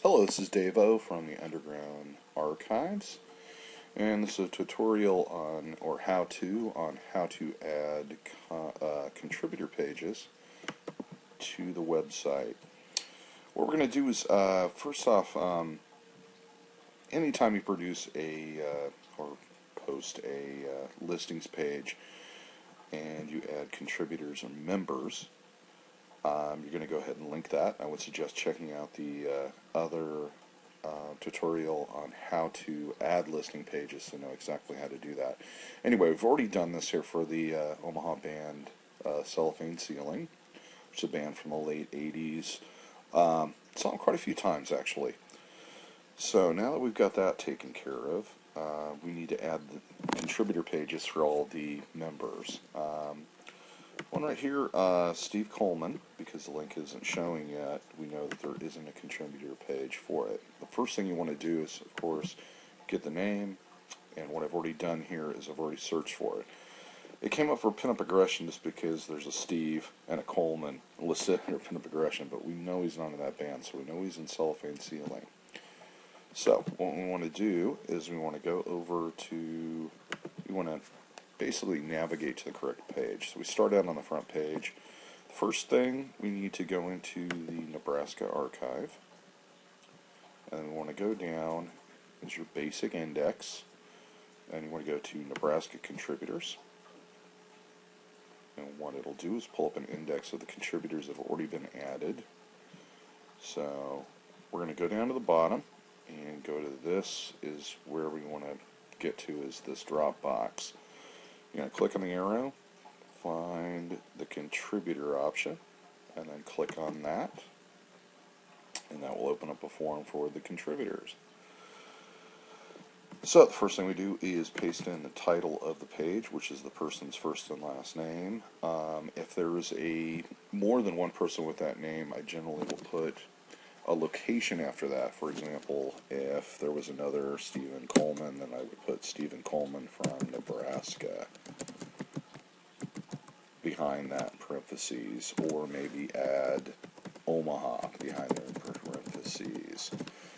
Hello, this is Dave-O from the Underground Archives, and this is a tutorial on, or how-to, on how to add contributor pages to the website. What we're going to do is, first off, anytime you produce or post a listings page and you add contributors or members, you're going to go ahead and link that. I would suggest checking out the other tutorial on how to add listing pages to know exactly how to do that. Anyway, we've already done this here for the Omaha band Cellophane Ceiling, which is a band from the late 80s. Saw them quite a few times, actually. So now that we've got that taken care of, we need to add the contributor pages for all the members. One right here, Steve Coleman, because the link isn't showing yet, we know that there isn't a contributor page for it. The first thing you want to do is, of course, get the name, and what I've already done here is I've already searched for it. It came up for pinup aggression just because there's a Steve and a Coleman listed under pinup aggression, but we know he's not in that band, so we know he's in Cellophane Ceiling. So what we want to do is we want to go over to, we want to basically navigate to the correct page. So we start out on the front page. The first thing, we need to go into the Nebraska archive, and we want to go down as your basic index, and you want to go to Nebraska contributors, and what it'll do is pull up an index of the contributors that have already been added. So we're going to go down to the bottom and go to this is where we want to get to, is this drop box. You're going to click on the arrow, find the contributor option, and then click on that, and that will open up a form for the contributors. So the first thing we do is paste in the title of the page, which is the person's first and last name. If there is more than one person with that name, I generally will put a location after that. For example, if there was another Stephen Coleman, then I would put Stephen Coleman from Nebraska behind that in parentheses, or maybe add Omaha behind there in parentheses.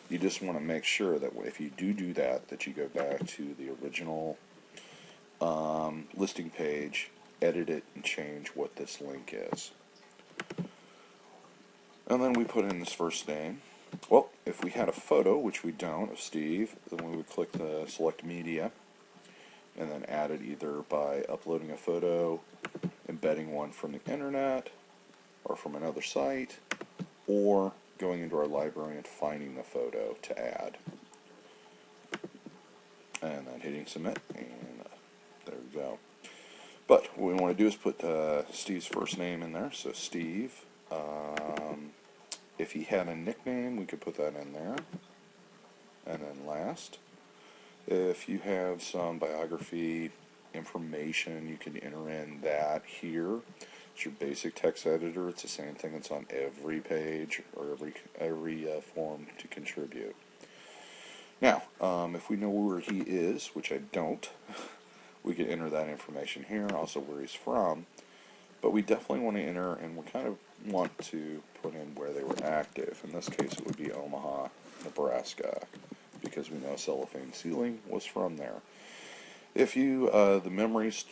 You just want to make sure that if you do that, that you go back to the original listing page, edit it, and change what this link is. And then we put in his first name. Well, if we had a photo, which we don't, of Steve, then we would click the select media and then add it either by uploading a photo, embedding one from the internet or from another site, or going into our library and finding the photo to add. And then hitting submit, and there we go. But what we want to do is put Steve's first name in there, so Steve. If he had a nickname, we could put that in there. And then last, if you have some biography information, you can enter in that here. It's your basic text editor. It's the same thing that's on every page or every form to contribute. Now, if we know where he is, which I don't, we can enter that information here, also where he's from. But we definitely want to enter, and we kind of want to put in where they were active. In this case, it would be Omaha, Nebraska, because we know Cellophane Ceiling was from there. If you, the memories,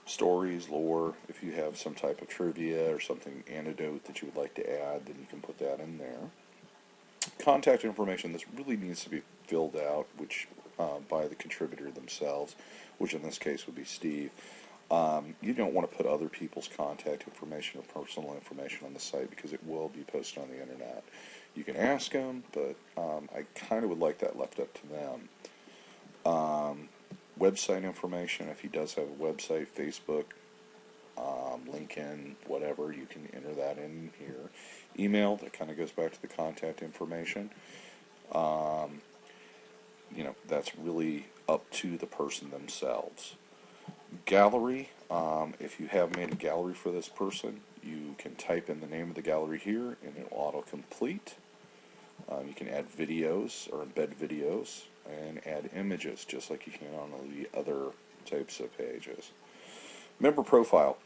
stories, lore, if you have some type of trivia or something, anecdote that you would like to add, then you can put that in there. Contact information, this really needs to be filled out, which by the contributor themselves, which in this case would be Steve. You don't want to put other people's contact information or personal information on the site because it will be posted on the internet. You can ask them, but I kind of would like that left up to them. Website information, if he does have a website, Facebook, LinkedIn, whatever, you can enter that in here. Email, that kind of goes back to the contact information. That's really up to the person themselves. Gallery, if you have made a gallery for this person, you can type in the name of the gallery here and it will auto-complete. You can add videos or embed videos and add images just like you can on the other types of pages. Member profile.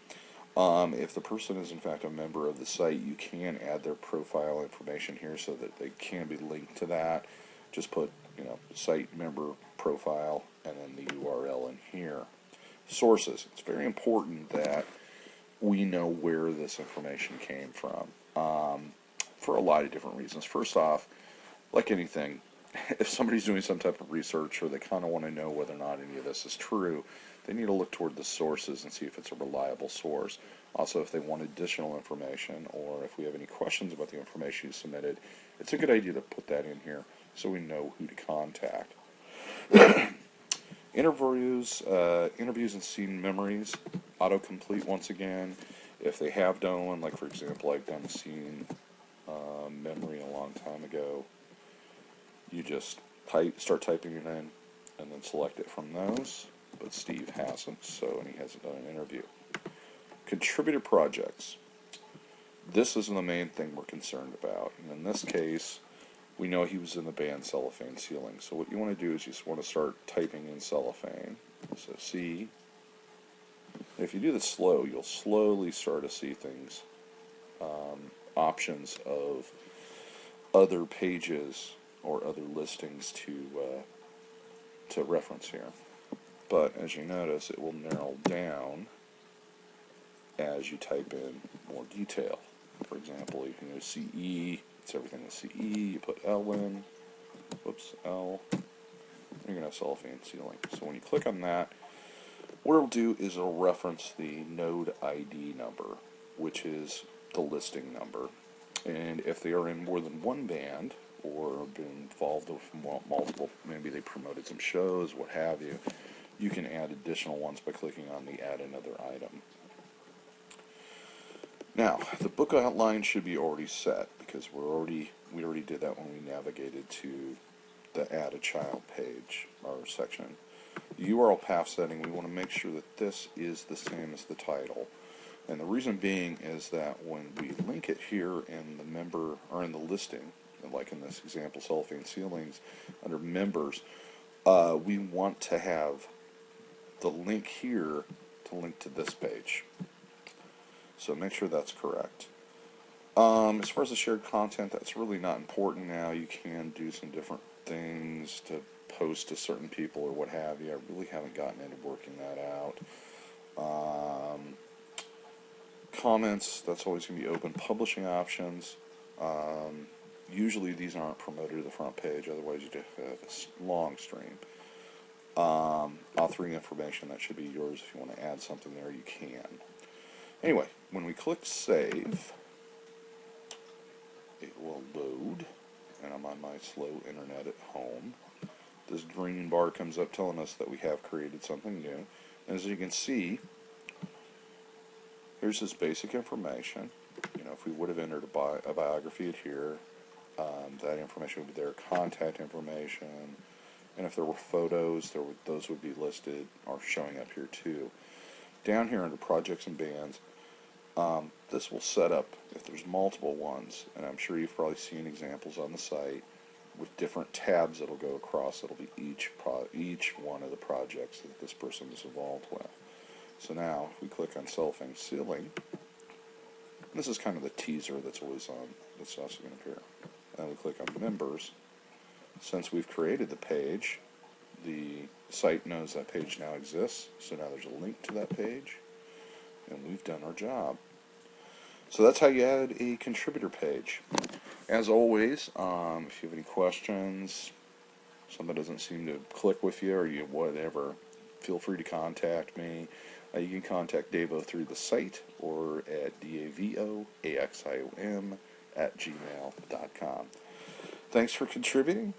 If the person is in fact a member of the site, you can add their profile information here so that they can be linked to that. Just put, site member profile and then the URL in here. Sources. It's very important that we know where this information came from, for a lot of different reasons. First off, like anything, if somebody's doing some type of research or they kind of want to know whether or not any of this is true, they need to look toward the sources and see if it's a reliable source. Also, if they want additional information or if we have any questions about the information you submitted, it's a good idea to put that in here so we know who to contact. Interviews and scene memories, autocomplete once again. If they have done one, like for example, I've done a scene memory a long time ago, you just start typing it in and then select it from those. But Steve hasn't, and he hasn't done an interview. Contributor projects. This is the main thing we're concerned about. And in this case, we know he was in the band Cellophane Ceiling. So what you want to do is you just want to start typing in cellophane. So C. If you do this slow, you'll slowly start to see things, options of other pages or other listings to reference here. But as you notice, it will narrow down as you type in more detail. For example, you can go CE, it's everything with CE, you put L in, whoops, L, you're going to have cellophane ceiling. So when you click on that, what it'll do is it'll reference the node ID number, which is the listing number. And if they are in more than one band, or been involved with multiple, maybe they promoted some shows, what have you, you can add additional ones by clicking on the Add Another Item. Now, the book outline should be already set because we already did that when we navigated to the Add a Child page or section. The URL path setting, we want to make sure that this is the same as the title. And the reason being is that when we link it here in the member or in the listing, like in this example, Cellophane Ceilings, under members, we want to have the link here to link to this page. So make sure that's correct. As far as the shared content, that's really not important now. You can do some different things to post to certain people or what have you. I really haven't gotten into working that out. Comments, that's always going to be open. Publishing options. Usually these aren't promoted to the front page, otherwise you'd have a long stream. Authoring information, that should be yours. If you want to add something there, you can. Anyway, when we click Save, it will load, and I'm on my slow internet at home. This green bar comes up telling us that we have created something new. And as you can see, here's this basic information. If we would have entered a biography here, that information would be there. Contact information, and if there were photos, those would be listed or showing up here too. Down here under projects and bands, this will set up if there's multiple ones, and I'm sure you've probably seen examples on the site with different tabs that'll go across. It'll be each one of the projects that this person is involved with. So now, if we click on Cellophane Ceiling, this is kind of the teaser that's always on. That's also going to appear. And we click on Members. Since we've created the page, the site knows that page now exists. So now there's a link to that page, and we've done our job. So that's how you add a contributor page. As always, if you have any questions, something doesn't seem to click with you, or whatever, feel free to contact me. You can contact Davo through the site or at davoaxiom@gmail.com. Thanks for contributing.